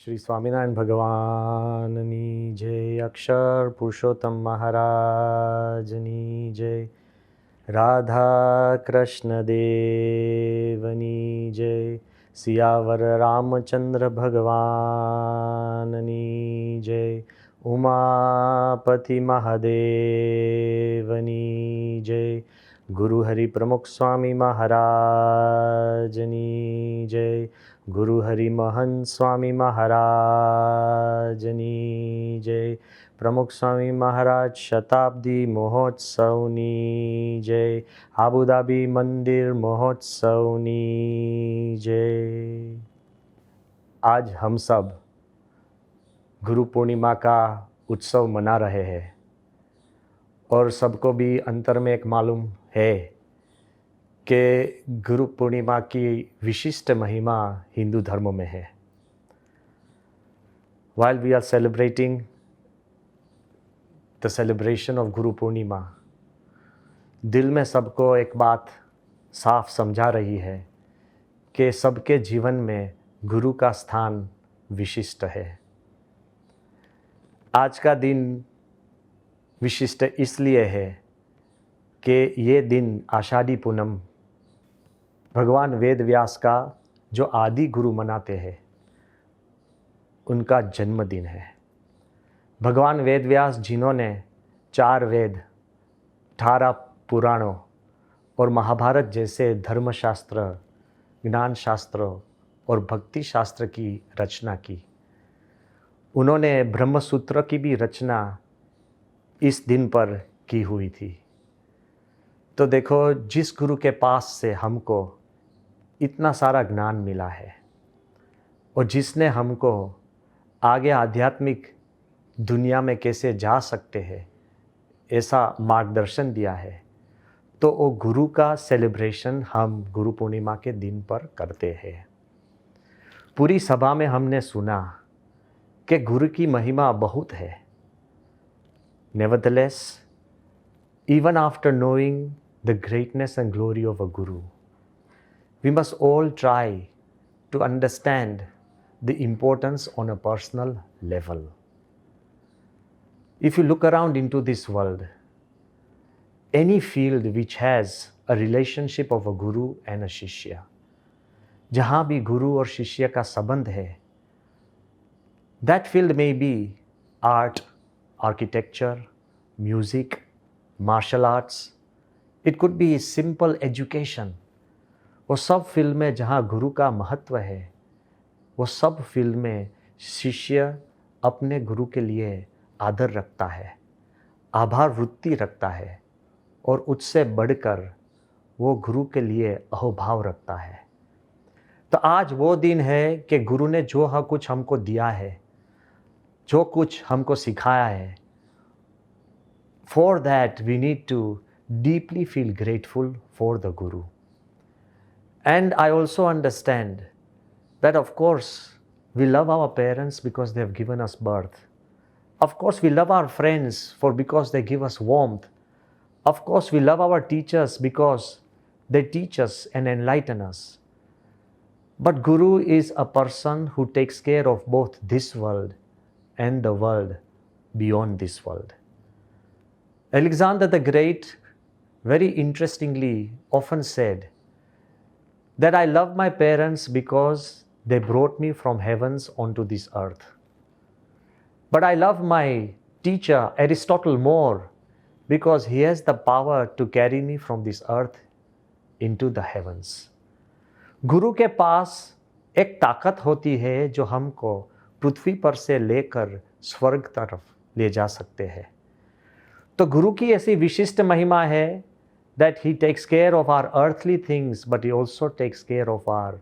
શ્રી સ્વામિનારાયણ ભગવાનની જય, અક્ષર પુરુષોત્તમ મહારાજની જય, રાધા કૃષ્ણ દેવની જય, સિયાવર રામચંદ્ર ભગવાનની જય, ઉમાપતિ મહાદેવની જય, ગુરુ હરિ પ્રમુખ સ્વામી મહારાજની જય, ગુરુ હરિ મહંત સ્વામી મહારાજની જય, પ્રમુખ સ્વામી મહારાજ શતાબ્દી મહોત્સવની જય, આબુધાબી મંદિર મહોત્સવની જય। आज हम सब गुरु पूर्णिमा का उत्सव मना रहे हैं और सबको भी अंतर में एक मालूम है कि गुरु पूर्णिमा की विशिष्ट महिमा हिंदू धर्म में है। While we are celebrating the celebration of Guru Purnima, दिल में सबको एक बात साफ समझा रही है कि सबके जीवन में गुरु का स्थान विशिष्ट है। आज का दिन विशिष्ट इसलिए है कि ये दिन आषाढ़ी पूनम भगवान वेद व्यास का जो आदि गुरु मनाते हैं उनका जन्मदिन है। भगवान वेद व्यास जिन्होंने 4 वेद, 18 पुराणों और महाभारत जैसे धर्मशास्त्र, ज्ञान शास्त्र और भक्ति शास्त्र की रचना की, उन्होंने ब्रह्मसूत्र की भी रचना इस दिन पर की हुई थी। तो देखो, जिस गुरु के पास से हमको इतना सारा ज्ञान मिला है और जिसने हमको आगे आध्यात्मिक दुनिया में कैसे जा सकते हैं ऐसा मार्गदर्शन दिया है, तो वो गुरु का सेलिब्रेशन हम गुरु पूर्णिमा के दिन पर करते हैं। पूरी सभा में हमने सुना कि गुरु की महिमा बहुत है। Nevertheless, even after knowing the greatness and glory of a guru, we must all try to understand the importance on a personal level. If you look around into this world, any field which has a relationship of a guru and a shishya, जहाँ भी गुरु और शिष्य का संबंध है, that field may be art, architecture, music, martial arts, it could be simple education। वो सब field में जहाँ गुरु का महत्व है, वो सब फील्ड में शिष्य अपने गुरु के लिए आदर रखता है, आभार वृत्ति रखता है और उससे बढ़कर वो गुरु के लिए अहोभाव रखता है। तो आज वो दिन है कि गुरु ने जो कुछ हमको दिया है, जो कुछ हमको सिखाया है, for that we need to deeply feel grateful for the Guru. And I also understand that of course we love our parents because they have given us birth. Of course we love our friends because they give us warmth. Of course we love our teachers because they teach us and enlighten us. But Guru is a person who takes care of both this world and the world beyond this world. Alexander the Great very interestingly often said that I love my parents because they brought me from heavens onto this earth. But I love my teacher Aristotle more because he has the power to carry me from this earth into the heavens. गुरु के पास एक ताकत होती है जो हमको पृथ्वी पर से लेकर स्वर्ग तरफ ले जा सकते हैं। तो गुरु की ऐसी विशिष्ट महिमा है that he takes care of our earthly things, but he also takes care of our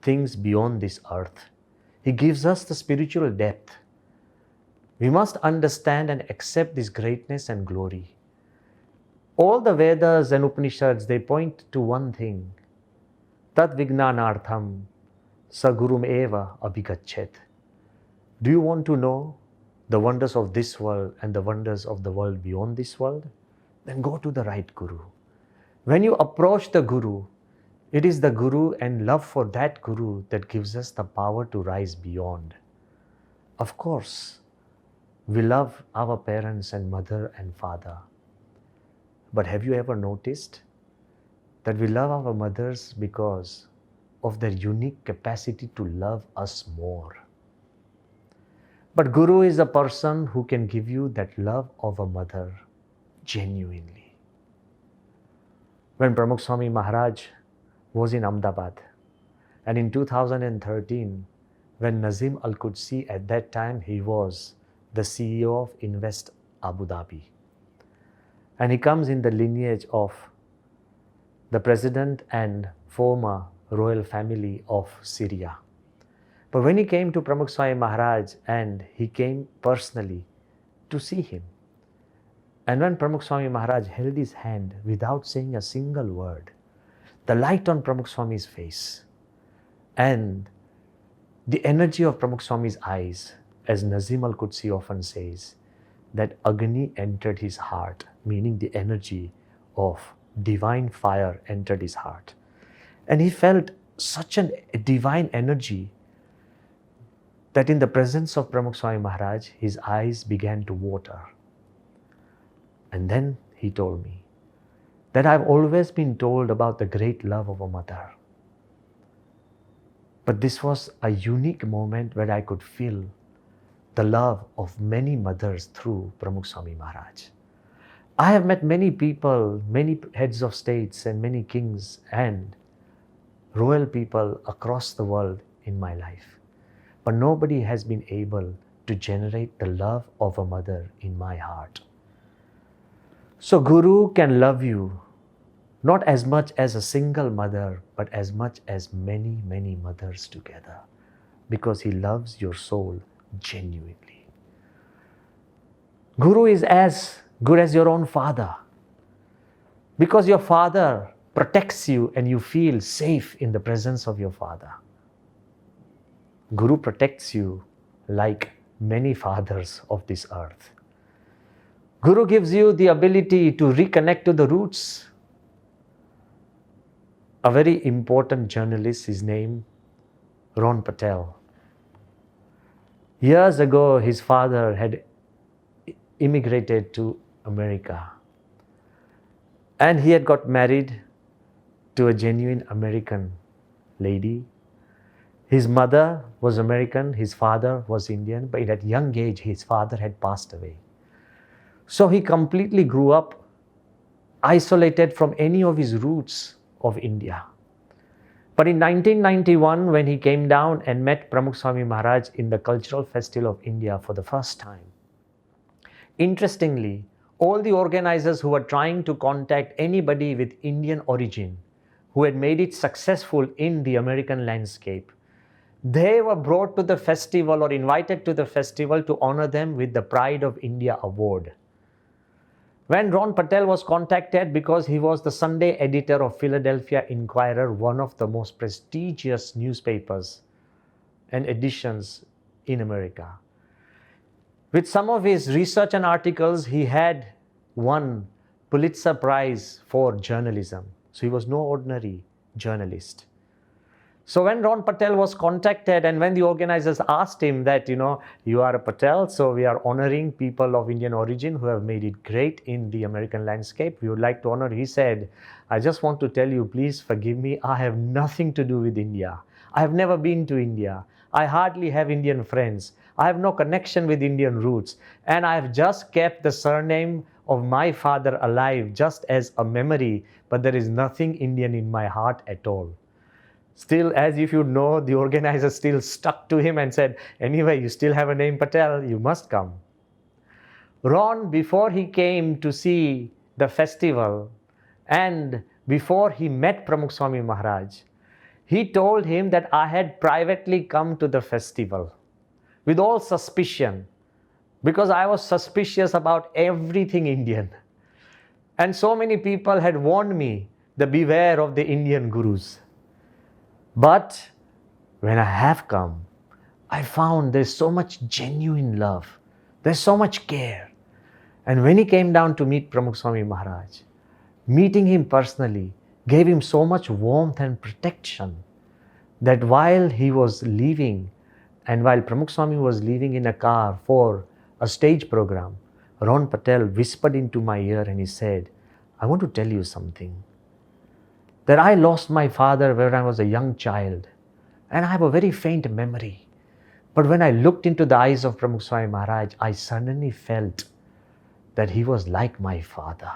things beyond this earth. He gives us the spiritual depth. We must understand and accept this greatness and glory. All the Vedas and Upanishads, they point to one thing. Tad Vijnanartham Sagurum Eva Abhigachet. Do you want to know the wonders of this world and the wonders of the world beyond this world? Then go to the right Guru. When you approach the Guru, It is the Guru and love for that Guru that gives us the power to rise beyond. Of course, we love our parents and mother and father. But have you ever noticed that we love our mothers because of their unique capacity to love us more? But Guru is a person who can give you that love of a mother genuinely. When Pramukh Swami Maharaj was in Ahmedabad, and in 2013, when Nazim Al-Qudsi, at that time he was the CEO of Invest Abu Dhabi, and he comes in the lineage of the president and former royal family of Syria. But when he came to Pramukh Swami Maharaj, and he came personally to see him, and when Pramukh Swami Maharaj held his hand without saying a single word, the light on Pramukh Swami's face and the energy of Pramukh Swami's eyes, as Nazim Al-Qudsi often says, that Agni entered his heart, meaning the energy of divine fire entered his heart. And he felt such a divine energy that in the presence of Pramukh Swami Maharaj, his eyes began to water. And then he told me that I've always been told about the great love of a mother. But this was a unique moment where I could feel the love of many mothers through Pramukh Swami Maharaj. I have met many people, many heads of states and many kings and royal people across the world in my life. But nobody has been able to generate the love of a mother in my heart. So Guru can love you not as much as a single mother, but as much as many, many mothers together, because he loves your soul genuinely. Guru is as good as your own father, because your father protects you and you feel safe in the presence of your father. Guru protects you like many fathers of this earth. Guru gives you the ability to reconnect to the roots. A very important journalist, his name Ron Patel. Years ago, his father had immigrated to America, and he had got married to a genuine American lady. His mother was American, his father was Indian, but at a young age, his father had passed away. So he completely grew up isolated from any of his roots of India. But in 1991, when he came down and met Pramukh Swami Maharaj in the Cultural Festival of India for the first time, interestingly, all the organizers who were trying to contact anybody with Indian origin who had made it successful in the American landscape, they were brought to the festival or invited to the festival to honor them with the Pride of India award. When Ron Patel was contacted, because he was the Sunday editor of Philadelphia Inquirer, one of the most prestigious newspapers and editions in America. With some of his research and articles, he had won Pulitzer Prize for journalism. So he was no ordinary journalist. So when Ron Patel was contacted and when the organizers asked him that, you are a Patel, so we are honoring people of Indian origin who have made it great in the American landscape, we would like to honor, he said, I just want to tell you, please forgive me, I have nothing to do with India. I have never been to India. I hardly have Indian friends. I have no connection with Indian roots. And I have just kept the surname of my father alive just as a memory, but there is nothing Indian in my heart at all. Still, as if you know, the organizer still stuck to him and said, anyway, you still have a name Patel, you must come. Ron, before he came to see the festival and before he met Pramukh Swami Maharaj, he told him that I had privately come to the festival with all suspicion, because I was suspicious about everything Indian. And so many people had warned me, beware of the Indian gurus. But when I have come, I found there's so much genuine love. There's so much care. And when he came down to meet Pramukh Swami Maharaj, meeting him personally gave him so much warmth and protection that while he was leaving and while Pramukh Swami was leaving in a car for a stage program, Ron Patel whispered into my ear and he said, I want to tell you something. That I lost my father when I was a young child and I have a very faint memory. But when I looked into the eyes of Pramukh Swami Maharaj, I suddenly felt that he was like my father.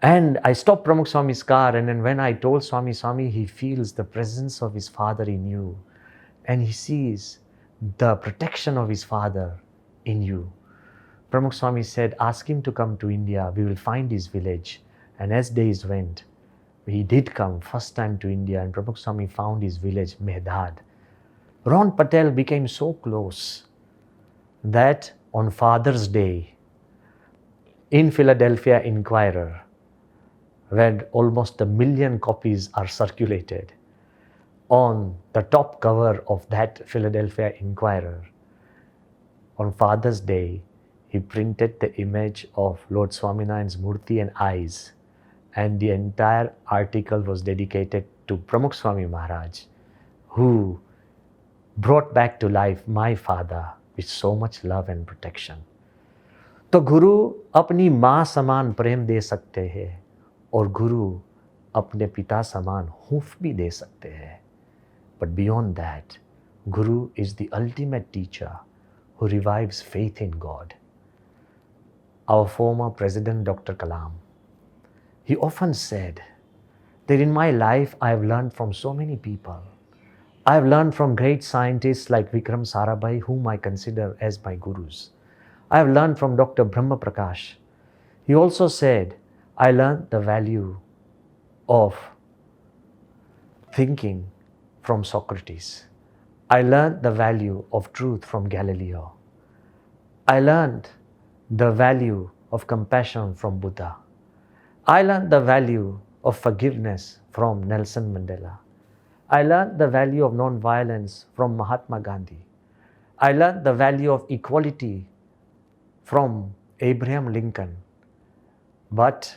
And I stopped Pramukh Swami's car, and then when I told Swami, he feels the presence of his father in you. And he sees the protection of his father in you. Pramukh Swami said, ask him to come to India. We will find his village. And as days went, he did come first time to India, and Pramukh Swami found his village, Mehdad. Ron Patel became so close that on Father's Day, in Philadelphia Inquirer, when almost 1 million copies are circulated, on the top cover of that Philadelphia Inquirer, on Father's Day, he printed the image of Lord Swaminarayan's Murti and eyes, and the entire article was dedicated to Pramukh Swami Maharaj, who brought back to life my father with so much love and protection. तो गुरु अपनी माँ समान प्रेम दे सकते हैं और गुरु अपने पिता समान हूफ भी दे सकते हैं. But beyond that, Guru is the ultimate teacher who revives faith in God. Our former President Dr. Kalam, he often said that in my life I have learned from so many people. I have learned from great scientists like Vikram Sarabhai, whom I consider as my gurus. I have learned from Dr. Brahma Prakash. He also said, I learned the value of thinking from Socrates. I learned the value of truth from Galileo. I learned the value of compassion from Buddha. I learned the value of forgiveness from Nelson Mandela. I learned the value of non-violence from Mahatma Gandhi. I learned the value of equality from Abraham Lincoln. But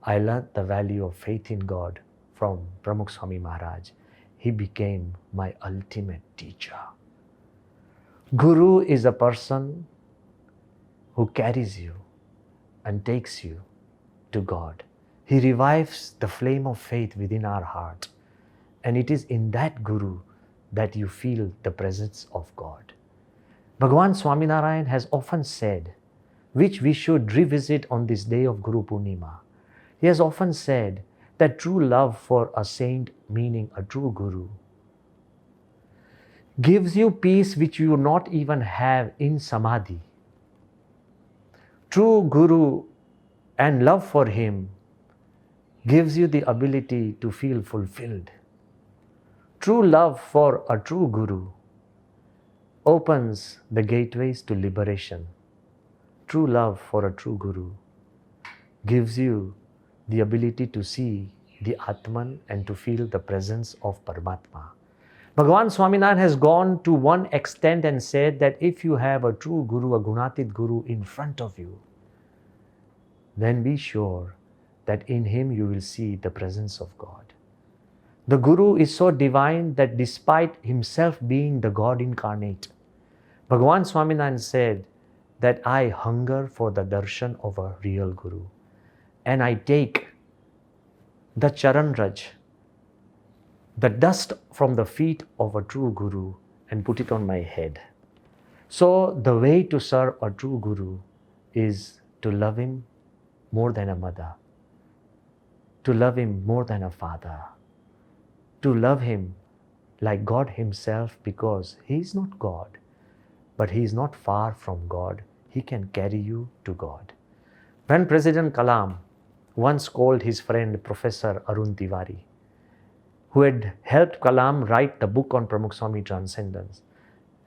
I learned the value of faith in God from Pramukh Swami Maharaj. He became my ultimate teacher. Guru is a person who carries you and takes you to God. He revives the flame of faith within our heart. And it is in that Guru that you feel the presence of God. Bhagavan Swaminarayan has often said, which we should revisit on this day of Guru Purnima. He has often said that true love for a saint, meaning a true Guru, gives you peace which you not even have in Samadhi. True Guru and love for him gives you the ability to feel fulfilled. True love for a true Guru opens the gateways to liberation. True love for a true Guru gives you the ability to see the Atman and to feel the presence of Paramatma. Bhagavan Swaminarayan has gone to one extent and said that if you have a true Guru, a Gunatit Guru in front of you, then be sure that in him you will see the presence of God. The Guru is so divine that despite himself being the God incarnate, Bhagavan Swaminarayan said that I hunger for the darshan of a real Guru. And I take the Charan Raj, the dust from the feet of a true Guru, and put it on my head. So the way to serve a true Guru is to love him more than a mother, to love him more than a father, to love him like God himself, because he is not God, but he is not far from God. He can carry you to God. When President Kalam once called his friend Professor Arun Tiwari, who had helped Kalam write the book on Pramukh Swami Transcendence,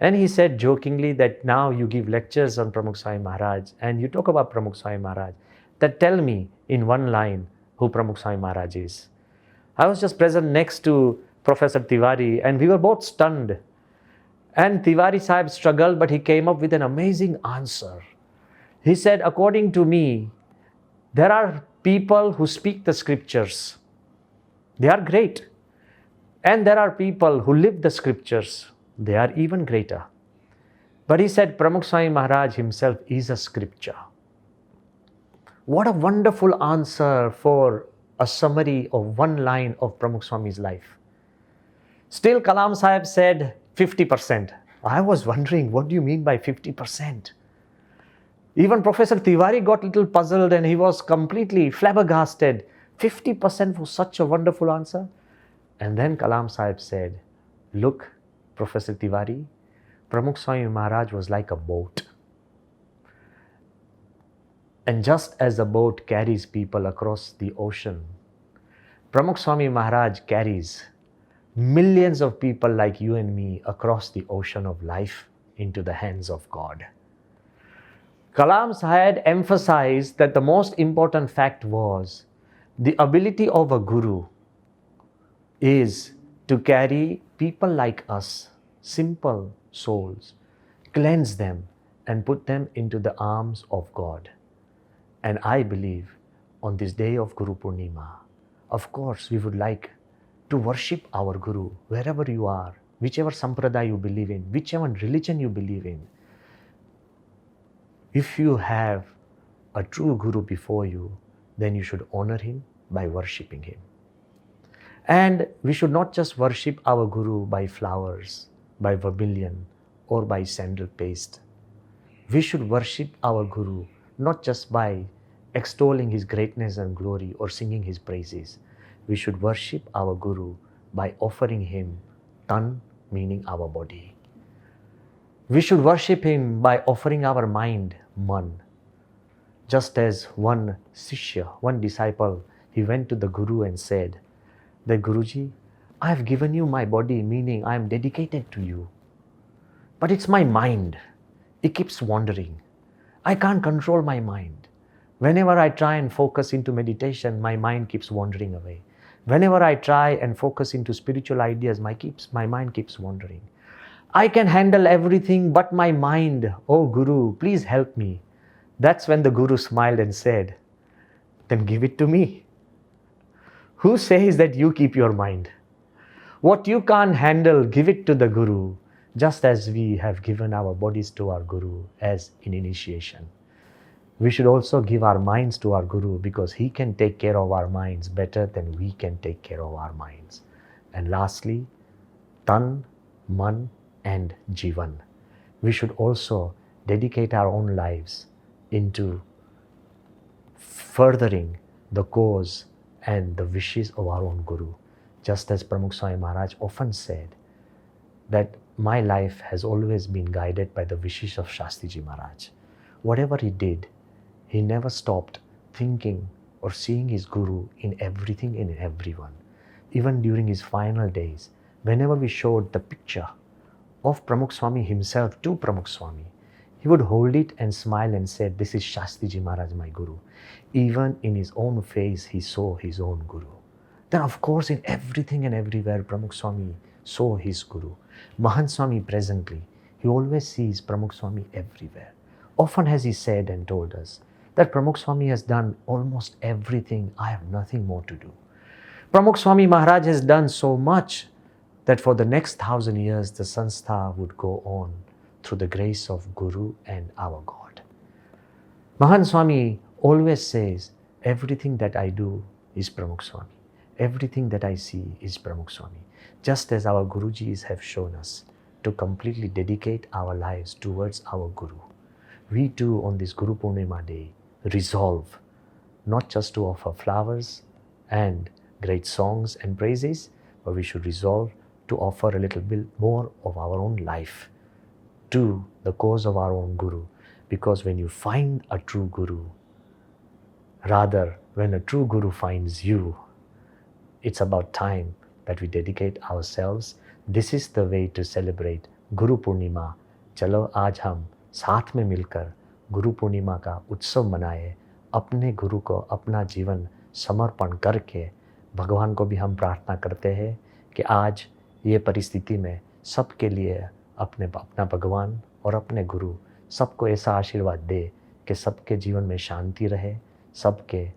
and he said jokingly that now you give lectures on Pramukh Swami Maharaj and you talk about Pramukh Swami Maharaj, that tell me in one line who Pramukh Swami Maharaj is. I was just present next to Professor Tiwari and we were both stunned. And Tiwari Sahib struggled, but he came up with an amazing answer. He said, according to me, there are people who speak the scriptures, they are great. And there are people who live the scriptures, they are even greater. But he said Pramukh Swami Maharaj himself is a scripture. What a wonderful answer for a summary of one line of Pramukh Swami's life. Still Kalam Sahib said 50%. I was wondering, what do you mean by 50%? Even Professor Tiwari got a little puzzled and he was completely flabbergasted. 50% was such a wonderful answer. And then Kalam Sahib said, look, Professor Tiwari, Pramukh Swami Maharaj was like a boat. And just as a boat carries people across the ocean, Pramukh Swami Maharaj carries millions of people like you and me across the ocean of life into the hands of God. Kalam Sahib emphasized that the most important fact was the ability of a guru is to carry people like us, simple souls, cleanse them and put them into the arms of God. And I believe on this day of Guru Purnima, of course, we would like to worship our Guru wherever you are, whichever sampradaya you believe in, whichever religion you believe in. If you have a true Guru before you, then you should honor him by worshipping him. And we should not just worship our Guru by flowers, by vermilion, or by sandal paste. We should worship our Guru not just by extolling his greatness and glory or singing his praises. We should worship our Guru by offering him tan, meaning our body. We should worship him by offering our mind, man. Just as one Sishya, one disciple, he went to the Guru and said that, Guruji, I have given you my body, meaning I am dedicated to you. But it's my mind. It keeps wandering. I can't control my mind. Whenever I try and focus into meditation, my mind keeps wandering away. Whenever I try and focus into spiritual ideas, my mind keeps wandering. I can handle everything but my mind. Oh Guru, please help me. That's when the Guru smiled and said, then give it to me. Who says that you keep your mind? What you can't handle, give it to the Guru, just as we have given our bodies to our Guru as in initiation. We should also give our minds to our Guru because he can take care of our minds better than we can take care of our minds. And lastly, tan, man, and jivan. We should also dedicate our own lives into furthering the cause and the wishes of our own Guru. Just as Pramukh Swami Maharaj often said that my life has always been guided by the wishes of Shastriji Maharaj. Whatever he did, he never stopped thinking or seeing his Guru in everything and in everyone. Even during his final days, whenever we showed the picture of Pramukh Swami himself to Pramukh Swami, he would hold it and smile and said, this is Shastriji Maharaj, my Guru. Even in his own face, he saw his own Guru. Then of course, in everything and everywhere, Pramukh Swami saw his Guru. Mahant Swami presently, he always sees Pramukh Swami everywhere. Often has he said and told us that Pramukh Swami has done almost everything, I have nothing more to do. Pramukh Swami Maharaj has done so much that for the next 1,000 years, the Sanstha would go on through the grace of Guru and our God. Mahant Swami always says, everything that I do is Pramukh Swami. Everything that I see is Pramukh Swami. Just as our Gurujis have shown us to completely dedicate our lives towards our Guru. We too on this Guru Purnima day resolve not just to offer flowers and great songs and praises, but we should resolve to offer a little bit more of our own life to the cause of our own Guru. Because when you find a true Guru, rather when a true Guru finds you, it's about time that we dedicate ourselves. This is the way to celebrate Guru Purnima. चलो आज हम साथ में मिलकर गुरु पूर्णिमा का उत्सव मनाए, अपने गुरु को अपना जीवन समर्पण करके भगवान को भी हम प्रार्थना करते हैं कि आज ये परिस्थिति में सबके लिए अपना भगवान और अपने गुरु सबको ऐसा आशीर्वाद दे कि सबके जीवन में शांति रहे, सबके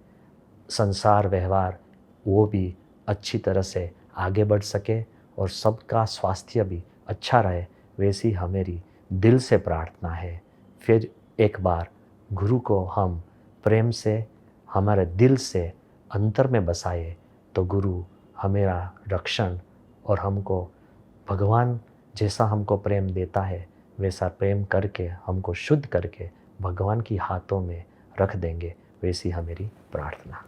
संसार व्यवहार वो भी अच्छी तरह से आगे बढ़ सके और सबका स्वास्थ्य भी अच्छा रहे, वैसी हमारी दिल से प्रार्थना है। फिर एक बार गुरु को हम प्रेम से हमारे दिल से अंतर में बसाए तो गुरु हमारा रक्षण और हमको भगवान जैसा हमको प्रेम देता है वैसा प्रेम करके हमको शुद्ध करके भगवान की हाथों में रख देंगे, वैसी हमारी प्रार्थना।